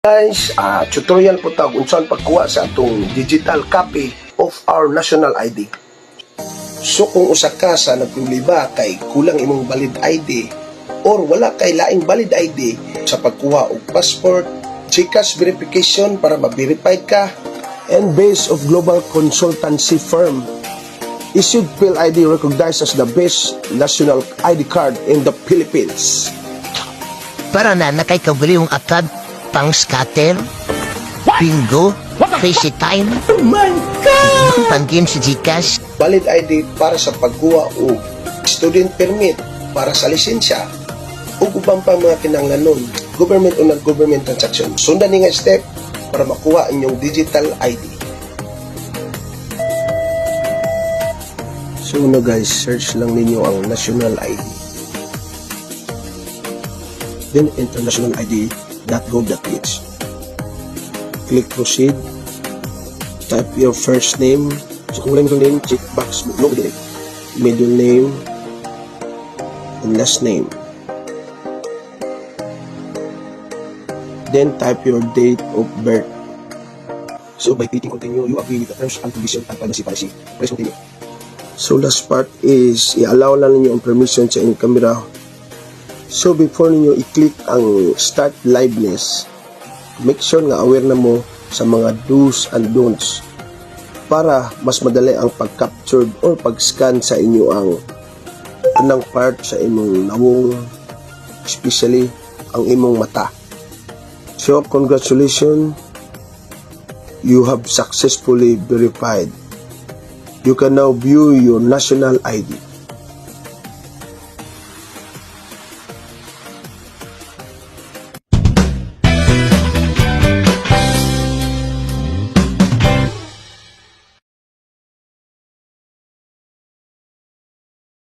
Guys, tutorial po tawag unsan pagkuha sa atong digital copy of our national ID. So kung usa ka sa nagproblema kay kulang imong valid ID or wala kay laing valid ID sa pagkuha og passport, GCash verification para ma-verified ka, and based of global consultancy firm issued PhilID recognized as the best national ID card in the Philippines. Para na nakay yung atad pang scatter, bingo, crazy time, Oh my God! pang-game sa Gcash, Valid ID para sa pagkuha o student permit para sa lisensya o ubang pa mga kinahanglanon, government o non-government transaction. Sundan ni nga step para makuha inyong digital ID. So guys, search lang ninyo ang national ID. Then internationalid.gov.ph. Click proceed. Type your first name. So kung wala middle name, check box mo. Middle name and last name. Then type your date of birth. So by clicking continue, you agree with the terms and conditions and privacy policy. Press continue. So last part is i-allow lang ninyo ang permission sa inyong camera. So before ninyo i-click ang start liveness, make sure nga aware na mo sa mga do's and don'ts para mas madali ang pag-capture or pag-scan sa inyo ang unang part sa imong nawong, especially ang imong mata. So congratulations, you have successfully verified. You can now view your national ID.